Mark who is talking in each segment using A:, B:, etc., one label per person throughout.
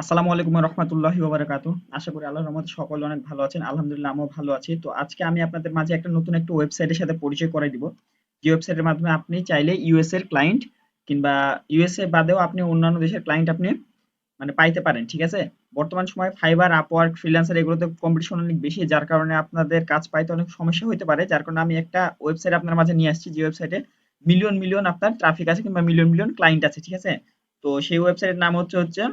A: আসসালামু আলাইকুম ওয়া রাহমাতুল্লাহি ওয়া বারাকাতুহু। আশা করি আল্লাহর রহমতে সকলে অনেক ভালো আছেন। আলহামদুলিল্লাহ আমিও ভালো আছি। তো আজকে আমি আপনাদের মাঝে একটা নতুন একটা ওয়েবসাইটের সাথে পরিচয় করায় দিব। যে ওয়েবসাইটের মাধ্যমে আপনি চাইলে ইউএস এর ক্লায়েন্ট কিংবা ইউএসএ বাদেও আপনি অন্যান্য দেশের ক্লায়েন্ট আপনি মানে পাইতে পারেন। ঠিক আছে? বর্তমান সময়ে ফাইবার, আপওয়ার্ক, ফ্রিল্যান্সার এগুলোতে কম্পিটিশন অনেক বেশি, যার কারণে আপনাদের কাজ পাইতে অনেক সমস্যা হতে পারে। যার কারণে আমি একটা ওয়েবসাইট আপনার মাঝে নিয়ে আসছি, যে ওয়েবসাইটে মিলিয়ন মিলিয়ন আপনার ট্রাফিক আছে কিংবা মিলিয়ন মিলিয়ন ক্লায়েন্ট আছে। ঠিক আছে? তো সেই ওয়েবসাইটের নাম হচ্ছে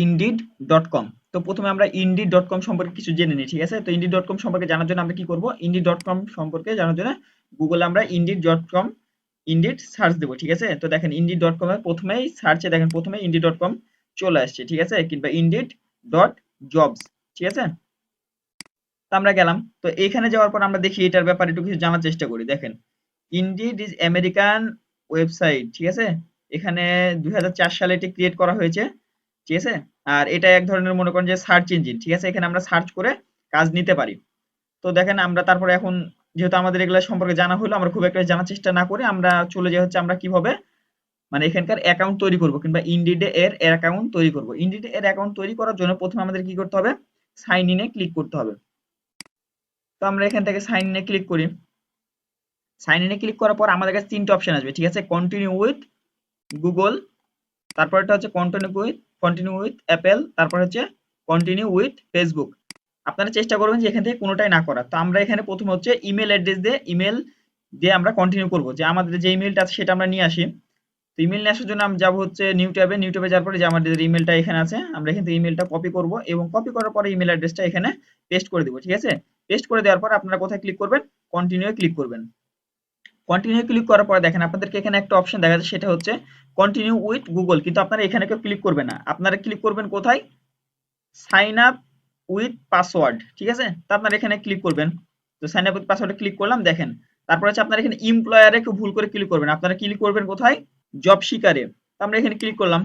A: indeed.com। তো প্রথমে আমরা indeed.com সম্পর্কে কিছু জেনে নিই। ঠিক আছে? তো indeed.com সম্পর্কে জানার জন্য আমরা কি করব? indeed.com সম্পর্কে জানার জন্য গুগলে আমরা indeed.com ইন্ডিড সার্চ দেব। ঠিক আছে? তো দেখেন indeed.com এর প্রথমেই সার্চে দেখেন প্রথমে indeed.com চলে আসছে। ঠিক আছে? কিংবা indeed.jobs। ঠিক আছে? তো আমরা গেলাম। তো এখানে যাওয়ার পর আমরা দেখি এটার ব্যাপারে একটু কিছু জানার চেষ্টা করি। দেখেন, ইনডিড ইজ আমেরিকান ওয়েবসাইট। ঠিক আছে? এখানে 2004 সালে এটি ক্রিয়েট করা হয়েছে। ঠিক আছে? আর এটা এক ধরনের মনে করেন যে সার্চ ইঞ্জিন। ঠিক আছে? এখানে আমরা সার্চ করে কাজ নিতে পারি। তো দেখেন আমরা তারপরে এখন যেহেতু আমাদের এগুলা সম্পর্কে জানা হলো, আমরা খুব একটা জানার চেষ্টা না করে আমরা চলে যাই হচ্ছে আমরা কিভাবে মানে এখানকার অ্যাকাউন্ট তৈরি করব কিংবা ইনডিড এর অ্যাকাউন্ট তৈরি করব। ইনডিড এর অ্যাকাউন্ট তৈরি করার জন্য প্রথমে আমাদের কি করতে হবে? সাইন ইন এ ক্লিক করতে হবে। তো আমরা এখান থেকে সাইন ইন এ ক্লিক করি। সাইন ইন এ ক্লিক করার পর আমাদের কাছে তিনটে অপশন আসবে। ঠিক আছে? কন্টিনিউ উইথ গুগল, তারপরটা হচ্ছে কন্টিনিউ উইথ অ্যাপেল, তারপর হচ্ছে কন্টিনিউ উইথ ফেসবুক। আপনারা চেষ্টা করবেন যে এখান থেকে কোনোটাই না করার। তো আমরা এখানে প্রথমে হচ্ছে ইমেল অ্যাড্রেস দিয়ে আমরা কন্টিনিউ করব, যে আমাদের যে ইমেলটা আছে সেটা আমরা নিয়ে আসি। তো ইমেল নিয়ে আসার জন্য আমি যাবো হচ্ছে নিউ ট্যাবে যাওয়ার পরে যে আমাদের ইমেলটা এখানে আছে, আমরা এখান থেকে ইমেলটা কপি করব এবং কপি করার পরে ইমেল অ্যাড্রেসটা এখানে পেস্ট করে দিব। ঠিক আছে? পেস্ট করে দেওয়ার পর আপনারা কোথায় ক্লিক করবেন? কন্টিনিউ ক্লিক করবেন। কন্টিনিউ ক্লিক করার পরে দেখেন আপনাদেরকে এখানে একটা অপশন দেখা যাচ্ছে, সেটা হচ্ছে কন্টিনিউ উইথ গুগল। কিন্তু আপনারা এখানে কেউ ক্লিক করবেন না, আপনারা ক্লিক করবেন কোথায়? Sign up with password. ঠিক আছে? তো আপনারা এখানে ক্লিক করবেন। তো সাইন আপ উইথ পাসওয়ার্ডে ক্লিক করলাম। দেখেন তারপর হচ্ছে আপনারা এখানে এমপ্লয়ারে কেউ ভুল করে ক্লিক করবেন, আপনারা ক্লিক করবেন কোথায়? জব শিকারে। তো আমরা এখানে ক্লিক করলাম।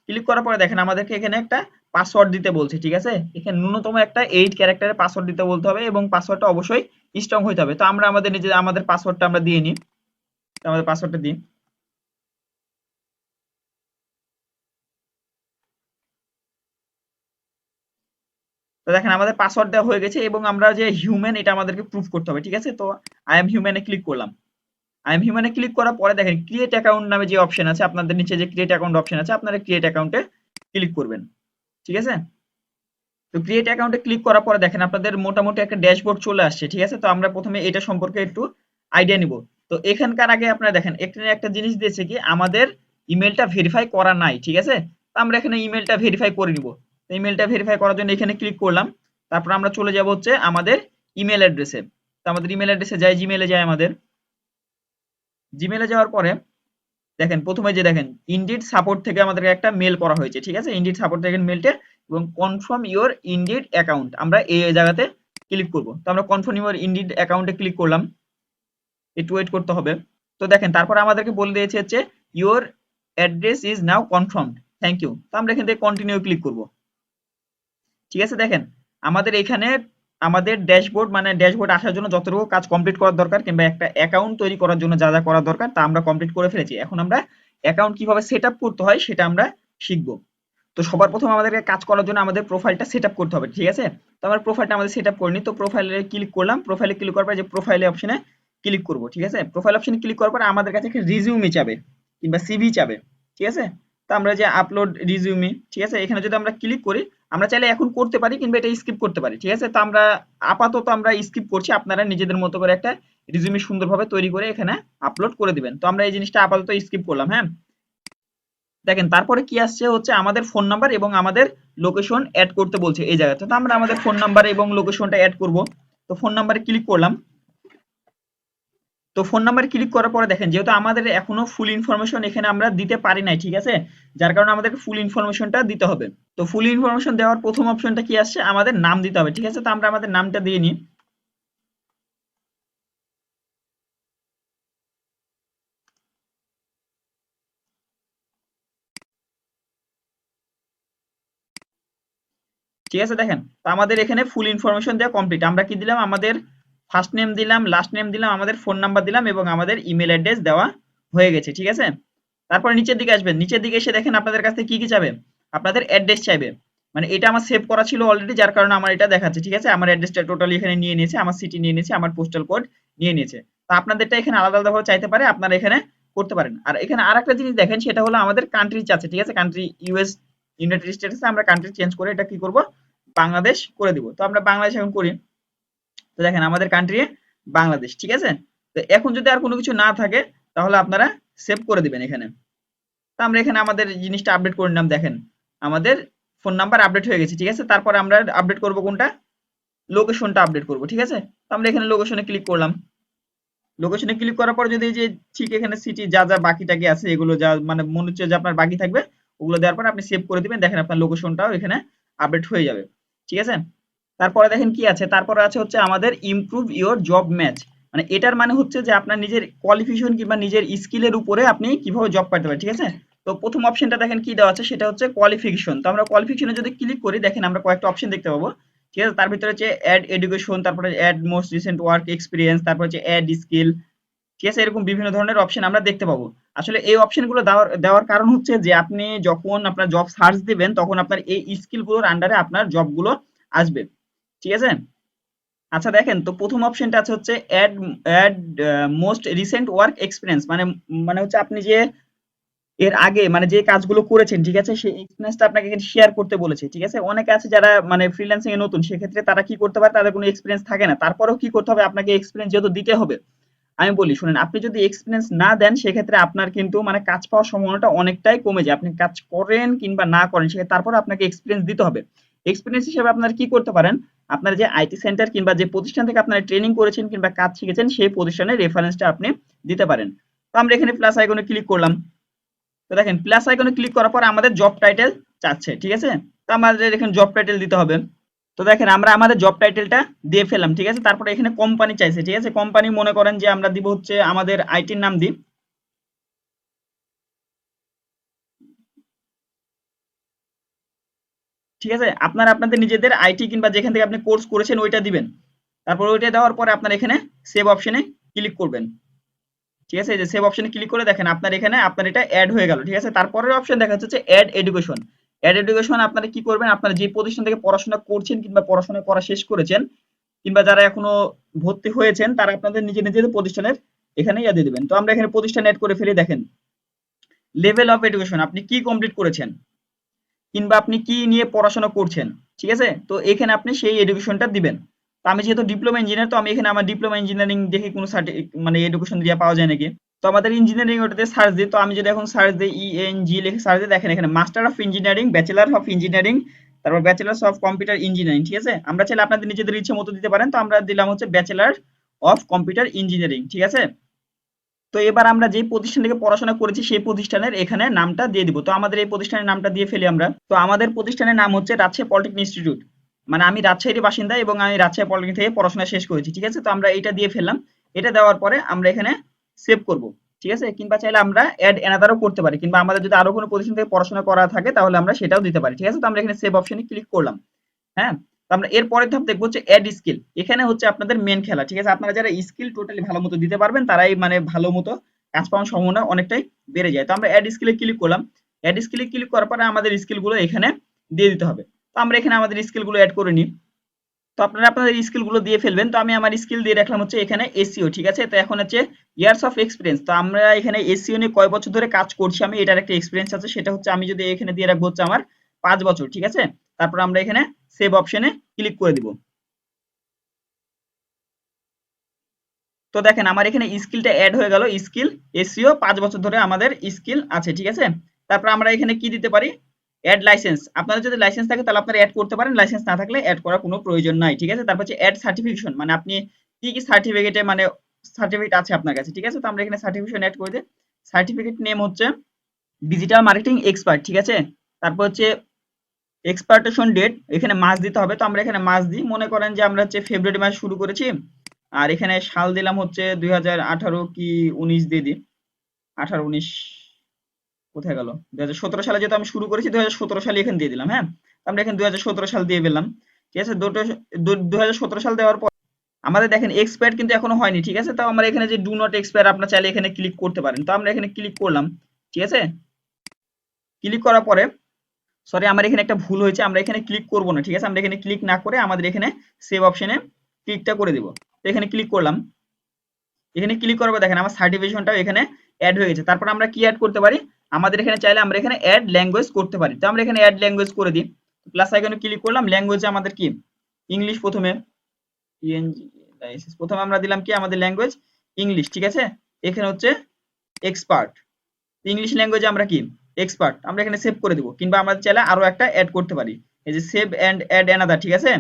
A: ক্লিক করার পরে দেখেন আমাদেরকে এখানে একটা পাসওয়ার্ড দিতে বলছে। ঠিক আছে? এখানে ন্যূনতম একটা 8 ক্যারেক্টারের পাসওয়ার্ড দিতে বলতে হবে এবং পাসওয়ার্ডটা অবশ্যই স্ট্রং হইতে হবে। তো আমরা আমাদের পাসওয়ার্ডটা আমরা দিয়ে নিই। তো আমাদের পাসওয়ার্ডটা দিই। তো দেখেন আমাদের পাসওয়ার্ড দেওয়া হয়ে গেছে এবং আমরা যে হিউম্যান এটা আমাদেরকে প্রুফ করতে হবে। ঠিক আছে? তো আই এম হিউম্যানে ক্লিক করলাম। আই এম হিউম্যানে ক্লিক করার পরে দেখেন ক্রিয়েট অ্যাকাউন্ট নামে যে অপশন আছে, আপনাদের নিচে যে ক্রিয়েট অ্যাকাউন্ট অপশন আছে, আপনারা ক্রিয়েট অ্যাকাউন্টে ক্লিক করবেন। ঠিক আছে? তো ক্রিয়েট অ্যাকাউন্টে ক্লিক করার পরে দেখেন আপনাদের মোটামুটি একটা ড্যাশবোর্ড চলে আসছে। ঠিক আছে? তো আমরা প্রথমে এটা সম্পর্কে একটু আইডিয়া নিব। তো এখানকার আগে আপনারা দেখেন এখানে একটা জিনিস দিয়েছে কি আমাদের ইমেলটা ভেরিফাই করা নাই। ঠিক আছে? তো আমরা এখানে ইমেলটা ভেরিফাই করে নিব। তো ইমেলটা ভেরিফাই করার জন্য এখানে ক্লিক করলাম। তারপর আমরা চলে যাব হচ্ছে আমাদের ইমেল অ্যাড্রেসে। তো আমাদের ইমেল অ্যাড্রেসে যাই, জিমেলে যাই আমাদের। জিমেলে যাওয়ার পরে দেখেন প্রথমে যে দেখেন ইনডিড সাপোর্ট থেকে আমাদেরকে একটা মেল করা হয়েছে। ঠিক আছে? ইনডিড সাপোর্ট থেকে মেলটা এবং কনফার্ম ইওর ইনডিড অ্যাকাউন্ট আমরা এই জায়গাতে ক্লিক করব। তো আমরা কনফার্ম ইওর ইনডিড অ্যাকাউন্টে ক্লিক করলাম। একটু ওয়েট করতে হবে। তো দেখেন তারপর আমাদেরকে বলে দিয়েছে হচ্ছে your address is now confirmed, thank you. তো আমরা এখান থেকে কন্টিনিউ ক্লিক করব। ঠিক আছে? দেখেন আমাদের এখানে আমাদের ড্যাশবোর্ড মানে ড্যাশবোর্ড আসার জন্য যতটুকু কাজ কমপ্লিট করার দরকার কিংবা একটা অ্যাকাউন্ট তৈরি করার জন্য যা যা করার দরকার তা আমরা কমপ্লিট করে ফেলেছি। এখন আমরা অ্যাকাউন্ট কিভাবে সেট আপ করতে হয় সেটা আমরা শিখব। তো সবার প্রথম আমাদেরকে কাজ করার জন্য আমাদের প্রোফাইলটা সেট আপ করতে হবে। ঠিক আছে? তো আমার প্রোফাইলটা আমাদের সেট আপ করে নিই। তো প্রোফাইলে ক্লিক করলাম। প্রোফাইলে ক্লিক করার পরে যে প্রোফাইলে অপশনে ক্লিক করব। ঠিক আছে? প্রোফাইল অপশনে ক্লিক করার পরে আমাদের কাছে একটা রিজিউমি চাবে কিংবা সিভি চাবে। ঠিক আছে? তো আমরা যে আপলোড রিজিউমি, ঠিক আছে, এখানে যদি আমরা ক্লিক করি আমরা চাইলে এখন করতে পারি কিংবা এটা স্কিপ করতে পারি। ঠিক আছে? তো আমরা আপাতত আমরা স্কিপ করছি, আপনারা নিজেদের মতো করে একটা রিজিউমি সুন্দরভাবে তৈরি করে এখানে আপলোড করে দিবেন। তো আমরা এই জিনিসটা আপাতত স্কিপ করলাম। হ্যাঁ, দেখেন তারপরে কি আসছে হচ্ছে আমাদের ফোন নাম্বার এবং আমাদের লোকেশন অ্যাড করতে বলছে এই জায়গাতে। তো আমরা আমাদের ফোন নাম্বার এবং লোকেশনটা অ্যাড করব। তো ফোন নাম্বারে ক্লিক করলাম। তো ফোন নাম্বারে ক্লিক করার পরে দেখেন যেহেতু আমাদের এখনো ফুল ইনফরমেশন এখানে আমরা দিতে পারি নাই। ঠিক আছে? যার কারণে আমাদেরকে ফুল ইনফরমেশনটা দিতে হবে। তো ফুল ইনফরমেশন দেওয়ার প্রথম অপশনটা কি আসছে? আমাদের নাম দিতে হবে। ঠিক আছে? তো আমরা আমাদের নামটা দিয়ে নিই। ঠিক আছে? দেখেন তো আমাদের এখানে ফুল ইনফরমেশন দেওয়া কমপ্লিট। আমরা কি দিলাম? আমাদের ফার্স্ট নেম দিলাম, লাস্ট নেম দিলাম, আমাদের ফোন নাম্বার দিলাম এবং আমাদের ইমেল অ্যাড্রেস দেওয়া হয়ে গেছে। ঠিক আছে? তারপর নিচের দিকে আসবেন। নিচের দিকে এসে দেখেন আপনাদের কাছ থেকে কি কি চাবে? আপনাদের অ্যাড্রেস চাইবে, মানে এটা আমার সেভ করা ছিল অলরেডি, যার কারণে আমার এটা দেখাচ্ছে। ঠিক আছে, আমার অ্যাড্রেসটা টোটালি এখানে নিয়ে নিয়েছে, আমার সিটি নিয়ে নিয়েছে, আমার পোস্টাল কোড নিয়ে নিয়েছে। তো আপনাদেরটা এখানে আলাদা আলাদা ভাবে চাইতে পারে, আপনারা এখানে করতে পারেন। আর এখানে আরেকটা জিনিস দেখেন, সেটা হলো আমাদের কান্ট্রি চাচ্ছে। ঠিক আছে, কান্ট্রি ইউএস, ইউনাইটেড স্টেটস, আমরা কান্ট্রি চেঞ্জ করে এটা কি করব, বাংলাদেশ করে দিব। তো আমরা বাংলাদেশ এখন করি। তো দেখেন আমাদের কান্ট্রি বাংলাদেশ। ঠিক আছে, তো এখন যদি আর কোনো কিছু না থাকে তাহলে আপনারা সেভ করে দিবেন এখানে। তো আমরা এখানে আমাদের জিনিসটা আপডেট করে নিলাম। দেখেন আমাদের ফোন নাম্বার আপডেট হয়ে গেছে। ঠিক আছে, তারপরে আমরা আপডেট করব কোনটা, লোকেশনটা আপডেট করব। ঠিক আছে, তো আমরা এখানে লোকেশনে ক্লিক করলাম। লোকেশনে ক্লিক করার পর যদি এই যে ঠিক এখানে সিটি যা যা বাকি টাকি আছে, এগুলো যা মানে মনে হচ্ছে যে আপনার বাকি থাকবে, ওগুলো দেওয়ার পর আপনি সেভ করে দিবেন। দেখেন আপনার লোকেশনটাও এখানে আপডেট হয়ে যাবে। ঠিক আছে, তারপরে দেখেন কি আছে, তারপরে আছে হচ্ছে আমাদের ইমপ্রুভ ইওর জব ম্যাচ। মানে এটার মানে হচ্ছে যে আপনার নিজের কোয়ালিফিকেশন কিংবা নিজের স্কিলের উপরে আপনি কিভাবে জব পাইতে পারেন। ঠিক আছে, তো প্রথম অপশনটা দেখেন কি দেওয়া আছে, সেটা হচ্ছে কোয়ালিফিকেশন। তো আমরা কোয়ালিফিকেশনে যদি ক্লিক করি, দেখেন আমরা কয়েকটা অপশন দেখতে পাবো। ঠিক আছে, তার ভিতরে হচ্ছে অ্যাড এডুকেশন, তারপরে add most recent work experience, তারপর হচ্ছে অ্যাড স্কিল। ঠিক আছে, এরকম বিভিন্ন ধরনের অপশন আমরা দেখতে পাবো। আসলে এই অপশনগুলো দেওয়ার দেওয়ার কারণ হচ্ছে যে আপনি যখন আপনার জব সার্চ দিবেন, তখন আপনার এই স্কিলগুলোর আন্ডারে আপনার জবগুলো আসবে। ঠিক আছে, আচ্ছা দেখেন, তো প্রথম অপশনটা আছে হচ্ছে add add most recent work experience. মানে মানে হচ্ছে আপনি যে এর আগে মানে যে কাজগুলো করেছেন, ঠিক আছে, সেই এক্সপিরিয়েন্সটা আপনাকে এখানে শেয়ার করতে বলেছে। ঠিক আছে, অনেকে আছে যারা মানে ফ্রিল্যান্সিং এ নতুন, সেক্ষেত্রে তারা কি করতে পারে, তাদের কোনো এক্সপিরিয়েন্স থাকে না, তারপরেও কি করতে হবে, আপনাকে এক্সপিরিয়েন্স যেহেতু দিতে হবে। আমি বলি শুনেন, আপনি যদি এক্সপিরিয়েন্স না দেন, সেক্ষেত্রে আপনার কিন্তু মানে কাজ পাওয়ার সম্ভাবনাটা অনেকটাই কমে যায়। আপনি কাজ করেন কিংবা না করেন, সেক্ষেত্রে তারপর আপনাকে এক্সপিরিয়েন্স দিতে হবে। এক্সপিরিয়েন্স হিসেবে আপনারা কি করতে পারেন, আপনার যে আইটি সেন্টার কিংবা যে প্রতিষ্ঠান থেকে আপনারা ট্রেনিং করেছেন কিংবা কাজ শিখেছেন, সেই প্রতিষ্ঠানের রেফারেন্সটা আপনি দিতে পারেন। তো আমরা এখানে প্লাস আইকনে ক্লিক করলাম। তো দেখেন প্লাস আইকনে ক্লিক করার পর আমাদের জব টাইটেল চাচ্ছে। ঠিক আছে, তো আমাদের এখানে জব টাইটেল দিতে হবে। তো দেখেন আমরা আমাদের জব টাইটেলটা দিয়ে ফেললাম। ঠিক আছে, তারপরে এখানে কোম্পানি চাইছে। ঠিক আছে, কোম্পানি মনে করেন যে আমরা দিব হচ্ছে আমাদের আইটির নাম দিই। ঠিক আছে, আপনারা আপনাদের নিজেদের আইটি কিংবা যেখান থেকে আপনি কোর্স করেছেন ওইটা দিবেন। তারপর ওইটা দেওয়ার পরে আপনার এখানে সেভ অপশনে ক্লিক করবেন। ঠিক আছে, এই যে সেভ অপশনে ক্লিক করে দেখেন আপনার এখানে আপনার এটা অ্যাড হয়ে গেল। ঠিক আছে, তারপরের অপশন দেখা যাচ্ছে অ্যাড এডুকেশন। অ্যাড এডুকেশন আপনারা কি করবেন, আপনারা যে প্রতিষ্ঠান থেকে পড়াশোনা করছেন কিংবা পড়াশোনা করা শেষ করেছেন কিংবা যারা এখনো ভর্তি হয়েছেন, তারা আপনাদের নিজেদের প্রতিষ্ঠানের এখানে ইয়া দিয়ে দিবেন। তো আমরা এখানে প্রতিষ্ঠান অ্যাড করে ফেলি। দেখেন লেভেল অফ এডুকেশন, আপনি কি কমপ্লিট করেছেন কিংবা আপনি কি নিয়ে পড়াশোনা করছেন। ঠিক আছে, তো এখানে আপনি সেই এডুকেশনটা দিবেন। তো আমি যেহেতু ডিপ্লোমা ইঞ্জিনিয়ার, তো আমি এখানে আমার ডিপ্লোমা ইঞ্জিনিয়ারিং দেখি কোনো মানে এডুকেশন দিয়ে পাওয়া যায় নাকি। তো আমাদের ইঞ্জিনিয়ারিং ওটাতে সার্চ দিই। তো আমি যদি এখন সার্চ দিই ইএনজি লিখে সার্চ দিই, দেখেন এখানে master of engineering, bachelor of engineering, তারপর ব্যাচেলার্স অফ কম্পিউটার ইঞ্জিনিয়ারিং। ঠিক আছে, আমরা চাইলে আপনাদের নিজেদের ইচ্ছে মতো দিতে পারেন। তো আমরা দিলাম হচ্ছে ব্যাচেলার অফ কম্পিউটার ইঞ্জিনিয়ারিং। ঠিক আছে, তো এবার আমরা যে প্রতিষ্ঠান থেকে পড়াশোনা করেছি সেই প্রতিষ্ঠানের এখানে নামটা দিয়ে দিব। তো আমাদের এই প্রতিষ্ঠানের নামটা দিয়ে ফেলি আমরা। তো আমাদের প্রতিষ্ঠানের নাম হচ্ছে রাজশাহী পলিটেকনিক ইনস্টিটিউট। মানে আমি রাজশাহীর বাসিন্দা এবং আমি রাজশাহী পলিটেকনিক থেকে পড়াশোনা শেষ করেছি। ঠিক আছে, তো আমরা এটা দিয়ে ফেললাম। এটা দেওয়ার পরে আমরা এখানে সেভ করব। ঠিক আছে, কিংবা চাইলে আমরা অ্যাড অ্যানাদারও করতে পারি, কিংবা আমাদের যদি আরো কোনো প্রতিষ্ঠান থেকে পড়াশোনা করা থাকে তাহলে আমরা সেটাও দিতে পারি। ঠিক আছে, তো আমরা এখানে সেভ অপশনে ক্লিক করলাম। হ্যাঁ, তো আমরা এর পরের ধাপ দেখবো হচ্ছে অ্যাড স্কিল। এখানে হচ্ছে আপনাদের মেন খেলা। ঠিক আছে, আপনারা যারা স্কিল টোটালি ভালো মতো দিতে পারবেন, তারাই মানে ভালো মতো কাজ পাওয়ার সম্ভাবনা অনেকটাই বেড়ে যায়। তো আমরা অ্যাড স্কিলে ক্লিক করলাম। অ্যাড স্কিলে ক্লিক করার পরে আমাদের স্কিলগুলো এখানে দিয়ে দিতে হবে। তো আমরা এখানে আমাদের স্কিলগুলো অ্যাড করে নিই। তো আপনারা আপনাদের স্কিলগুলো দিয়ে ফেলবেন। তো আমি আমার স্কিল দিয়ে রাখলাম হচ্ছে এখানে এসইও। ঠিক আছে, তো এখন হচ্ছে ইয়ার্স অফ এক্সপিরিয়েন্স। তো আমরা এখানে এসইও নিয়ে কয় বছর ধরে কাজ করছি আমি, এটার একটা এক্সপিরিয়েন্স আছে। সেটা হচ্ছে আমি যদি এখানে দিয়ে রাখবো হচ্ছে আমার 5 বছর। ঠিক আছে, তারপর আমরা এখানে সেভ অপশনে ক্লিক করে দিব। তো দেখেন আমার এখানে স্কিলটা অ্যাড হয়ে গেল। স্কিল এসইও 5 বছর ধরে আমাদের স্কিল আছে। ঠিক আছে, তারপর আমরা এখানে কি দিতে পারি, অ্যাড লাইসেন্স। আপনাদের যদি লাইসেন্স থাকে তাহলে আপনারা অ্যাড করতে পারেন, লাইসেন্স না থাকলে অ্যাড করার কোনো প্রয়োজন নাই। ঠিক আছে, তারপর হচ্ছে অ্যাড সার্টিফিকেশন, মানে আপনি কি কি সার্টিফিকেটে মানে সার্টিফিকেট আছে আপনার কাছে। ঠিক আছে, তো আমরা এখানে সার্টিফিকেশন অ্যাড করে দিই। সার্টিফিকেট নেম হচ্ছে ডিজিটাল মার্কেটিং এক্সপার্ট। ঠিক আছে, তারপর হচ্ছে এক্সপার্টেশন ডেট এখানে মাস দিতে হবে। তো আমরা এখানে মাস দিই, মনে করেন যে আমরা হচ্ছে ফেব্রুয়ারি মাস শুরু করেছি, আর এখানে সাল দিলাম হচ্ছে 2018 কি 19 দিয়ে দিই। 18 19 কোথায় গেল, 2017 সালে যেহেতু আমি শুরু করেছি, 2017 সালে এখানে দিয়ে দিলাম। হ্যাঁ, তো আমরা এখানে 2017 সাল দিয়ে ফেললাম। ঠিক আছে, 2017 সাল দেওয়ার পর আমাদের দেখেন এক্সপায়ার কিন্তু এখনো হয়নি। ঠিক আছে, তো আমরা এখানে যে ডু নট এক্সপায়ার, আপনার চাইলে এখানে ক্লিক করতে পারেন। তো আমরা এখানে ক্লিক করলাম। ঠিক আছে, ক্লিক করার পরে সরি, আমার এখানে একটা ভুল হয়েছে, আমরা এখানে ক্লিক করব না, ঠিক আছে? আমরা এখানে ক্লিক না করে আমাদের এখানে সেভ অপশনে ক্লিকটা করে দিব। তো এখানে ক্লিক করলাম, এখানে ক্লিক করবো, দেখেন আমার সার্টিফিকেশনটাও এখানে অ্যাড হয়ে গেছে। তারপর আমরা কি অ্যাড করতে পারি, আমাদের এখানে চাইলে আমরা এখানে অ্যাড ল্যাঙ্গুয়েজ করতে পারি। তো আমরা এখানে অ্যাড ল্যাঙ্গুয়েজ করে দিই, প্লাস আইকনে ক্লিক করলাম, ল্যাঙ্গুয়েজে আমাদের কি ইংলিশ, প্রথমে প্রথমে আমরা দিলাম কি আমাদের ল্যাঙ্গুয়েজ ইংলিশ, ঠিক আছে? এখানে হচ্ছে এক্সপার্ট, ইংলিশ ল্যাঙ্গুয়েজে আমরা কি এক্সপার্ট, আমরা এখানে সেভ করে দিব। কিংবা আমরা চাইলে আরো একটা অ্যাড করতে পারি, এই যে সেভ এন্ড অ্যাড অ্যানাদার, ঠিক আছে?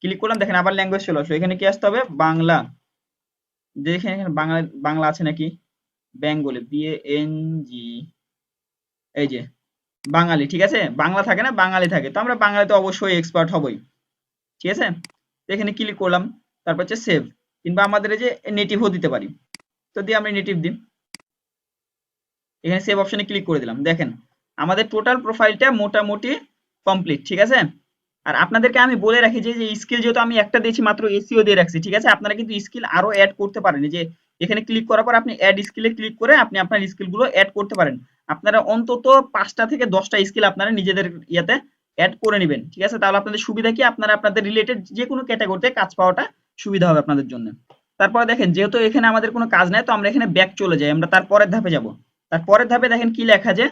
A: ক্লিক করলাম, দেখেন আবার ল্যাঙ্গুয়েজ চলে আসলো। এখানে কি আসতে হবে, বাংলা, দেখেন এখানে বাংলা, বাংলা আছে নাকি, বেঙ্গলি, BANG, এই যে বাঙালি, ঠিক আছে? বাংলা থাকে না, বাঙালি থাকে, তো আমরা বাঙালিতে অবশ্যই এক্সপার্ট হবই, ঠিক আছে? তো এখানে ক্লিক করলাম, তারপর হচ্ছে সেভ, কিংবা আমাদের এই যে নেটিভও দিতে পারি, তো দিয়ে আমরা নেটিভ দিই, এখানে সেভ অপশনে ক্লিক করে দিলাম। দেখেন আমাদের টোটাল প্রোফাইলটা মোটামুটি কমপ্লিট, ঠিক আছে? আর আপনাদেরকে আমি বলে রাখি যে স্কিল যেহেতু আমি একটা দিয়েছি মাত্র, এসইও দিয়ে রাখছি, ঠিক আছে? আপনারা কিন্তু স্কিল আরো অ্যাড করতে পারেন, যে এখানে ক্লিক করার পর আপনি অ্যাড স্কিলে ক্লিক করে আপনি আপনার স্কিলগুলো অ্যাড করতে পারেন। আপনারা অন্তত 5টা থেকে 10টা স্কিল আপনারা নিজেদের ইয়াতে অ্যাড করে নেবেন, ঠিক আছে? তাহলে আপনাদের সুবিধা কি, আপনারা আপনাদের রিলেটেড যে কোনো ক্যাটাগরিতে কাজ পাওয়াটা সুবিধা হবে আপনাদের জন্য। তারপরে দেখেন যেহেতু এখানে আমাদের কোনো কাজ নাই, তো আমরা এখানে ব্যাক চলে যাই, আমরা তারপরের ধাপে যাব। তারপরের ধাপে দেখেন কি লেখা, যে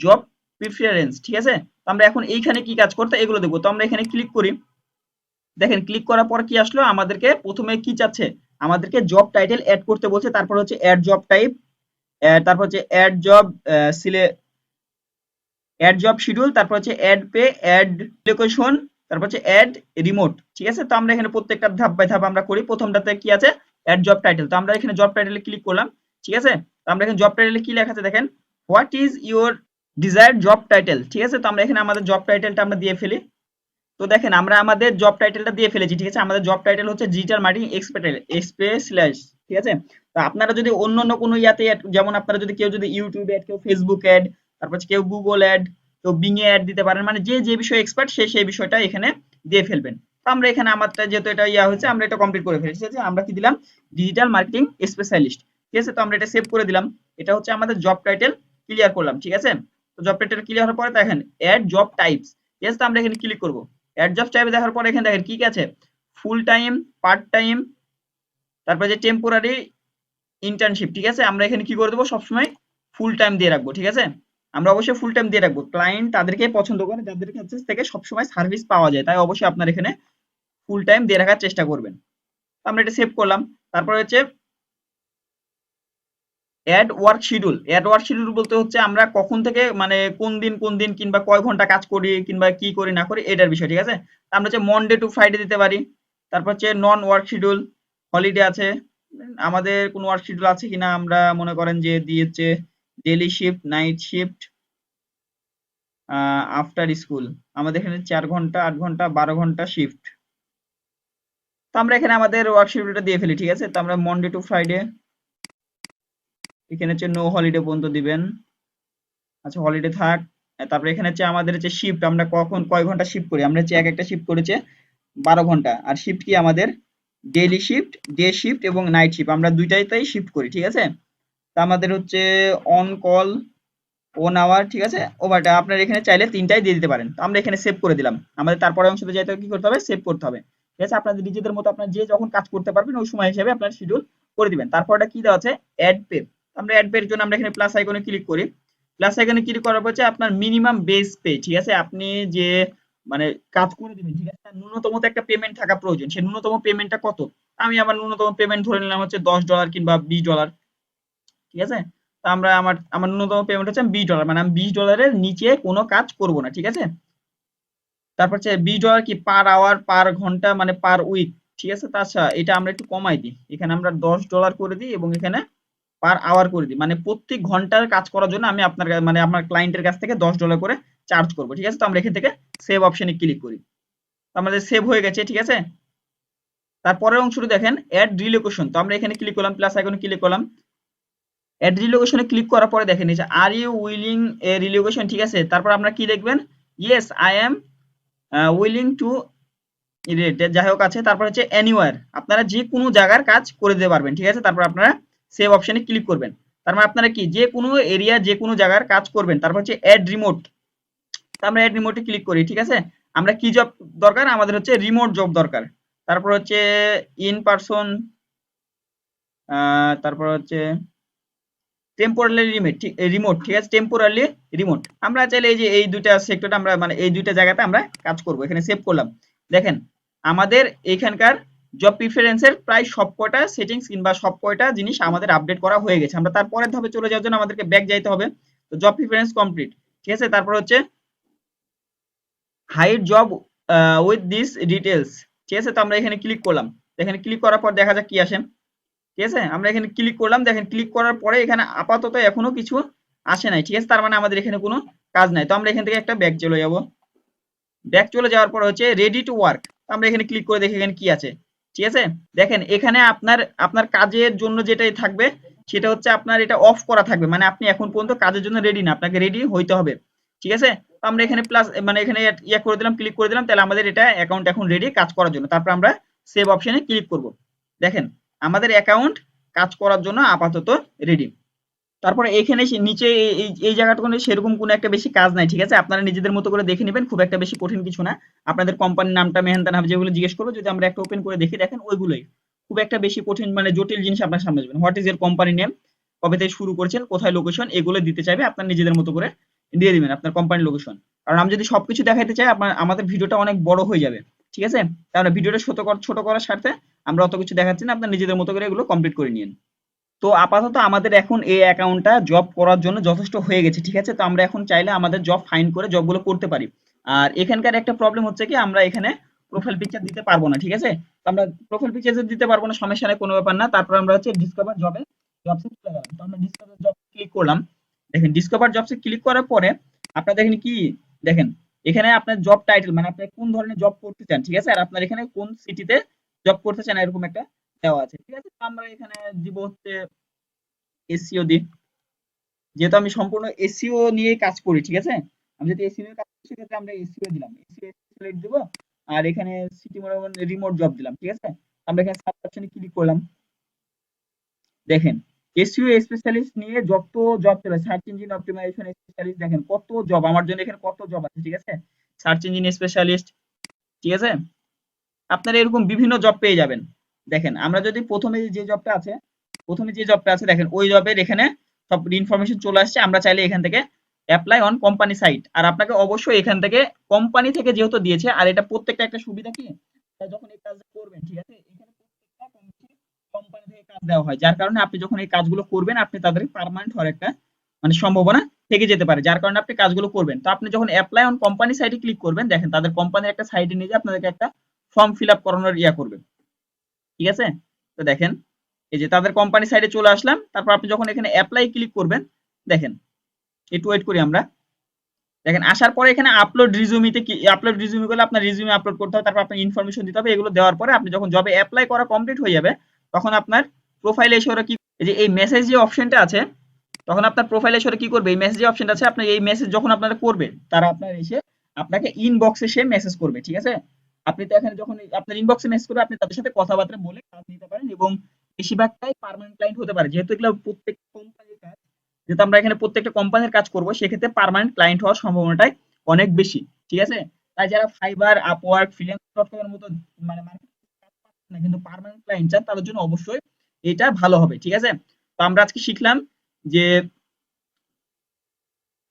A: জব প্রিফারেন্স, ঠিক আছে? তো আমরা এখন এইখানে কি কাজ করতে এগুলো দেখবো, তো আমরা এখানে ক্লিক করি। দেখেন ক্লিক করার পর কি আসলো, আমাদেরকে প্রথমে কি চাচ্ছে, আমাদেরকে জব টাইটেল অ্যাড করতে বলছে, তারপর হচ্ছে অ্যাড জব টাইপ, তারপর হচ্ছে অ্যাড জব সিলে, অ্যাড জব শিডিউল, তারপর হচ্ছে অ্যাড পে, অ্যাড লোকেশন, তারপর হচ্ছে অ্যাড রিমোট, ঠিক আছে? তো আমরা এখানে প্রত্যেকটা ধাপ বাই ধাপ আমরা করি। প্রথমটাতে কি আছে, অ্যাড জব টাইটেল, তো আমরা এখানে জব টাইটেলে ক্লিক করলাম, ঠিক আছে? তো আমরা এখানে জব টাইটেলে কি লেখা আছে দেখেন, what is your desired job title, ঠিক আছে? তো আমরা এখানে আমাদের জব টাইটেলটা আমরা দিয়ে ফেলি। তো দেখেন আমরা আমাদের জব টাইটেলটা দিয়ে ফেলেছি, ঠিক আছে? আমাদের জব টাইটেল হচ্ছে ডিজিটাল মার্কেটিং স্পেশালিস্ট, ঠিক আছে? তো আপনারা যদি অন্য অন্য কোনো ইয়াতে যেমন আপনারা যদি কেউ যদি ইউটিউব অ্যাড, কেউ ফেসবুক অ্যাড, তারপর হচ্ছে কেউ গুগল অ্যাড, কেউ বিং এ অ্যাড দিতে পারেন, মানে যে যে বিষয়ে এক্সপার্ট সে সেই বিষয়টা এখানে দিয়ে ফেলবেন। তো আমরা এখানে আমারটা যেহেতু এটা ইয়া হচ্ছে, আমরা এটা কমপ্লিট করে ফেলেছি, ঠিক আছে? আমরা কি দিলাম, ডিজিটাল মার্কেটিং স্পেশালিস্ট, ঠিক আছে? তো আমরা এটা সেভ করে দিলাম, এটা হচ্ছে আমাদের জব টাইটেল ক্লিয়ার করলাম, ঠিক আছে? তো জব টাইটেল ক্লিয়ার হওয়ার পরে দেখেন অ্যাড জব টাইপস, ঠিক আছে? তো আমরা এখানে ক্লিক করব। অ্যাডজাস্ট টাইপে দেখার পর এখানে দেখেন কি কি আছে, ফুল টাইম, পার্ট টাইম, তারপরে যে টেম্পোরারি, ইন্টার্নশিপ, ঠিক আছে? আমরা এখানে কি করে দেবো, সবসময় ফুল টাইম দিয়ে রাখবো, ঠিক আছে? আমরা অবশ্যই ফুল টাইম দিয়ে রাখবো, ক্লায়েন্ট তাদেরকে পছন্দ করে যাদের কাছ থেকে সবসময় সার্ভিস পাওয়া যায়, তাই অবশ্যই আপনার এখানে ফুল টাইম দিয়ে রাখার চেষ্টা করবেন। তো আমরা এটা সেভ করলাম। তারপরে হচ্ছে add work schedule, add work schedule বলতে হচ্ছে আমরা কখন থেকে মানে কোন দিন কিংবা কয় ঘন্টা কাজ করি কিংবা কি করি না করি এটার বিষয়, ঠিক আছে? আমরা হচ্ছে মনডে টু ফ্রাইডে দিতে পারি। তারপর হচ্ছে নন ওয়ার্ক শিডিউল, হলিডে আছে, আমাদের কোনো ওয়ার্ক শিডিউল আছে কিনা আমরা মনে করেন যে দিয়েছে, daily shift, night shift, after school, আমাদের এখানে 4 ঘন্টা, 8 ঘন্টা, 12 ঘন্টা শিফট। তো আমরা এখানে আমাদের ওয়ার্ক শিডিউলটা দিয়ে ফেলি, ঠিক আছে? তো আমরা মনডে টু ফ্রাইডে, এখানে হচ্ছে নো হলিডে পর্যন্ত দিবেন, আচ্ছা হলিডে থাক। তারপরে এখানে হচ্ছে আমাদের হচ্ছে শিফট, আমরা কখন কয় ঘন্টা শিফট করি, আমরা হচ্ছে এক একটা শিফট করেছে 12 ঘন্টা। আর শিফট কি আমাদের ডেইলি শিফট, ডে শিফট এবং নাইট শিফট, আমরা দুইটাইতেই শিফট করি, ঠিক আছে? তা আমাদের হচ্ছে অন কল, 1 আওয়ার, ঠিক আছে? ওভারটা আপনার এখানে চাইলে 3টাই দিয়ে দিতে পারেন। তো আমরা এখানে সেভ করে দিলাম, আমাদের তারপরে অংশতে যাইতে কি করতে হবে, সেভ করতে হবে, ঠিক আছে? আপনাদের নিজেদের মতো আপনার যে যখন কাজ করতে পারবেন ওই সময় হিসেবে আপনার শিডিউল করে দিবেন। তারপরটা কি দেওয়া আছে, অ্যাড পে, আমরা অ্যাড পের জন্য আমরা এখানে প্লাস আইকনে ক্লিক করি। প্লাস আইকনে ক্লিক করার পর হচ্ছে আপনার মিনিমাম বেস পে, ঠিক আছে? আপনি যে মানে কাজ করে দিবেন, ঠিক আছে? তার ন্যূনতম তো একটা পেমেন্ট থাকা প্রয়োজন, সেই ন্যূনতম পেমেন্টটা কত, আমি আমার ন্যূনতম পেমেন্ট ধরে নিলাম হচ্ছে $10 কিংবা $20, ঠিক আছে? তো আমরা আমার আমার ন্যূনতম পেমেন্ট হচ্ছে $20, মানে আমি $20 নিচে কোনো কাজ করব না, ঠিক আছে? তারপর হচ্ছে $20 কি পার আওয়ার, পার ঘন্টা, মানে পার উইক, ঠিক আছে? আচ্ছা এটা আমরা একটু কমাই দিই, এখানে আমরা $10 করে দিই এবং এখানে পার আওয়ার করে দিই, মানে প্রত্যেক ঘন্টার কাজ করার জন্য আমি আপনার মানে আপনার ক্লায়েন্টের কাছ থেকে $10 করে চার্জ করব, ঠিক আছে? তো আমরা এখান থেকে সেভ অপশনে ক্লিক করি, তো আমাদের সেভ হয়ে গেছে, ঠিক আছে? তারপরের অংশটি দেখেন অ্যাড রিলোকেশন, তো আমরা এখানে ক্লিক করলাম, প্লাস আইকনে ক্লিক করলাম, অ্যাড রিলোকেশনে ক্লিক করার পরে দেখেন এই যে are you willing a relocation, ঠিক আছে? তারপর আপনারা কি দেখবেন, yes I am willing to related, যাই হোক আছে। তারপর হচ্ছে এনিওয়ার, আপনারা যে কোনো জায়গার কাজ করে দিতে পারবেন, ঠিক আছে? তারপর আপনারা সেভ অপশনে ক্লিক করবেন, তার মানে আপনারা কি যে কোনো এরিয়া যে কোনো জায়গার কাজ করবেন। তারপর হচ্ছে অ্যাড রিমোট, তো আমরা এড রিমোটে ক্লিক করি, ঠিক আছে। আমরা কি জব দরকার, আমাদের হচ্ছে রিমোট জব দরকার। তারপর হচ্ছে ইন পারসন, তারপর হচ্ছে টেম্পোরারি রিমোট, ঠিক আছে, টেম্পোরারি রিমোট। আমরা চাইলে এই যে এই দুইটা সেক্টরে আমরা মানে এই দুইটা জায়গাতে আমরা কাজ করব। এখানে সেভ করলাম। দেখেন আমাদের এখানকার জব প্রিফারেন্সের প্রায় সবকটা সেটিংস কিংবা সবকটা জিনিস আমাদের আপডেট করা হয়ে গেছে। আমরা তারপরের ধাপে চলে যাওয়ার জন্য আমাদেরকে ব্যাক যাইতে হবে। তো জব প্রিফারেন্স কমপ্লিট, ঠিক আছে। তারপর হচ্ছে hide job with this details, ঠিক আছে। তো আমরা এখানে ক্লিক করলাম। এখানে ক্লিক করার পর দেখা যাক কি আসে, ঠিক আছে। আমরা এখানে ক্লিক করলাম। দেখেন ক্লিক করার পরে এখানে আপাতত এখনো কিছু আসে নাই, ঠিক আছে। তার মানে আমাদের এখানে কোনো কাজ নাই। তো আমরা এখান থেকে একটা ব্যাক চলে যাব। ব্যাক চলে যাওয়ার পর হচ্ছে রেডি টু ওয়ার্ক। আমরা এখানে ক্লিক করে দেখি এখানে কি আছে, ঠিক আছে। দেখেন এখানে আপনার আপনার কাজের জন্য যেটাই থাকবে সেটা হচ্ছে আপনার এটা অফ করা থাকবে, মানে আপনি এখন পর্যন্ত কাজের জন্য রেডি না, আপনাকে রেডি হইতে হবে, ঠিক আছে। তো আমরা এখানে প্লাস মানে এখানে ইয়া করে দিলাম, ক্লিক করে দিলাম, তাহলে আমাদের এটা অ্যাকাউন্ট এখন রেডি কাজ করার জন্য। তারপর আমরা সেভ অপশনে ক্লিক করব। দেখেন আমাদের অ্যাকাউন্ট কাজ করার জন্য আপাতত রেডি। তারপরে এখানে নিচে এই জায়গাটা কোনো সেরকম কোনো একটা বেশি কাজ নাই, ঠিক আছে। আপনারা নিজেদের মতো করে দেখে নেবেন, খুব একটা বেশি কঠিন কিছু না। আপনাদের কোম্পানির নামটা মেহেন্দান হবে যেগুলো জিজ্ঞেস করবো, যদি আমরা একটা ওপেন করে দেখি, দেখেন ওইগুলোই খুব একটা বেশি কঠিন মানে জটিল জিনিস আপনার সামনে আসবে। হোয়াট ইজ এর কোম্পানি নেম, কবে থেকে শুরু করছেন, কোথায় লোকেশন, এগুলো দিতে চাইবে, আপনার নিজেদের মতো করে দিয়ে দিবেন আপনার কোম্পানির লোকেশন। কারণ আমি যদি সবকিছু দেখাইতে চাই আপনার আমাদের ভিডিওটা অনেক বড় হয়ে যাবে, ঠিক আছে। তাহলে ভিডিওটা ছোট করার স্বার্থে আমরা অত কিছু দেখাচ্ছি না, আপনার নিজেদের মতো করে এগুলো কমপ্লিট করে নিন। তো আপাতত আমাদের এখন এই অ্যাকাউন্টটা জব করার জন্য যথেষ্ট হয়ে গেছে, ঠিক আছে। তো আমরা এখন চাইলে আমাদের জব ফাইন্ড করে জবগুলো করতে পারি। আর এখানকার একটা প্রবলেম হচ্ছে কি আমরা এখানে প্রোফাইল পিকচার দিতে পারবো না, ঠিক আছে। তো আমরা প্রোফাইল পিকচার দিতে পারবো না, সমস্যা নেই, কোনো ব্যাপার না। তারপর আমরা হচ্ছে ডিসকভার জবে জবসে চলে গেলাম। তো আমরা ডিসকভার জব ক্লিক করলাম। দেখেন ডিসকভার জবসে ক্লিক করার পরে আপনার দেখেন কি, দেখেন এখানে আপনার জব টাইটেল মানে আপনি কোন ধরনের জব করতে চান, ঠিক আছে। আর আপনার এখানে কোন সিটিতে জব করতে চান এরকম একটা দেওয়া আছে, ঠিক আছে। তো আমরা এখানে দিব হচ্ছে এসইও দিই, যেহেতু আমি সম্পূর্ণ এসইও নিয়ে কাজ করি, ঠিক আছে। আমি যদি এসইও নিয়ে কাজ করি সেক্ষেত্রে আমরা এসইও দিলাম, এসইও সিলেক্ট দিব। আর এখানে সিটি মনে রিমোট জব দিলাম, ঠিক আছে। আমরা এখানে সার্চ অপশনে ক্লিক করলাম। দেখেন এসইও স্পেশালিস্ট নিয়ে যত জব চলে, সার্চ ইঞ্জিন অপটিমাইজেশন স্পেশালিস্ট, দেখেন কত জব আমার জন্য এখানে কত জব আছে, ঠিক আছে। সার্চ ইঞ্জিন স্পেশালিস্ট, ঠিক আছে। আপনারা এরকম বিভিন্ন জব পেয়ে যাবেন। দেখেন আমরা যদি প্রথমে যে জবটা আছে দেখেন ওই জবের এখানে সব ইনফরমেশন চলে আসছে। আমরা চাইলে এখান থেকে অ্যাপ্লাই অন কোম্পানি সাইট, আর আপনাকে অবশ্যই এখান থেকে কোম্পানি থেকে যেহেতু দিয়েছে, আর এটা প্রত্যেকটা একটা সুবিধা কি, আপনারা যখন এই কাজটা করবেন, ঠিক আছে, এখানে প্রত্যেকটা কোম্পানি থেকে কাজ দেওয়া হয়, যার কারণে আপনি যখন এই কাজগুলো করবেন আপনি তাদের পার্মানেন্ট হওয়ার একটা মানে সম্ভাবনা থেকে যেতে পারে, যার কারণে আপনি কাজগুলো করবেন। তো আপনি যখন অ্যাপ্লাই অন কোম্পানি সাইটে ক্লিক করবেন, দেখেন তাদের কোম্পানির একটা সাইটে নিয়ে যে আপনাদেরকে একটা ফর্ম ফিল আপ করানোর ইয়া করবে, ঠিক আছে। তো দেখেন এই যে তাদের কোম্পানি সাইটে চলে আসলাম। তারপর আপনি যখন এখানে অ্যাপ্লাই ক্লিক করবেন, দেখেন একটু ওয়েট করি আমরা। দেখেন আসার পরে এখানে আপলোড রিজিউমিতে কি আপলোড রিজিউমি করলে আপনার রিজিউমি আপলোড করতে হবে, তারপর আপনার ইনফরমেশন দিতে হবে। এগুলো দেওয়ার পরে আপনি যখন জবে অ্যাপ্লাই করা কমপ্লিট হয়ে যাবে তখন আপনার প্রোফাইলে এসে ওরা কি, এই যে এই মেসেজ যে অপশনটা আছে, তখন আপনার প্রোফাইলে এসে ওরা কি করবে, এই মেসেজ যে অপশনটা আছে আপনার এই মেসেজ যখন আপনারা করবে তারা আপনার এসে আপনাকে ইনবক্সে সে মেসেজ করবে, ঠিক আছে। আপনি তো এখানে যখন আপনার ইনবক্সে মেসেজ করবে আপনি তাদের সাথে কথাবার্তা বলে কাজ নিতে পারেন, এবং বেশিরভাগটাই পার্মানেন্ট ক্লায়েন্ট হতে পারে, যেহেতু এগুলো প্রত্যেক কোম্পানির কাজ, যেহেতু আমরা এখানে প্রত্যেকটা কোম্পানির কাজ করব সেক্ষেত্রে পার্মানেন্ট ক্লায়েন্ট হওয়ার সম্ভাবনাটাই অনেক বেশি, ঠিক আছে। তাই যারা ফাইবার, আপওয়ার্ক, ফ্রিল্যান্স.কম এর মতো মানে মার্কেটে কাজ পাচ্ছেন না কিন্তু পার্মানেন্ট ক্লায়েন্ট চান, তাদের জন্য অবশ্যই এটা ভালো হবে, ঠিক আছে। তো আমরা আজকে শিখলাম যে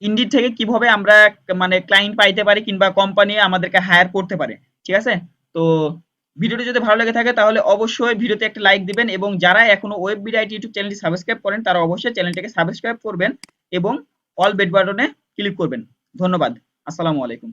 A: ইনডিড থেকে কিভাবে আমরা মানে ক্লায়েন্ট পাইতে পারি কিংবা কোম্পানি আমাদেরকে হায়ার করতে পারে, ঠিক আছে। তো ভিডিওটি যদি ভালো লেগে থাকে তাহলে অবশ্যই ভিডিওতে একটা লাইক দিবেন, এবং যারা এখনো ওয়েববিড আইটি ইউটিউব চ্যানেলটি সাবস্ক্রাইব করেন তারা অবশ্যই চ্যানেলটিকে সাবস্ক্রাইব করবেন এবং অল বেল বাটনে ক্লিক করবেন। ধন্যবাদ। আসসালামু আলাইকুম।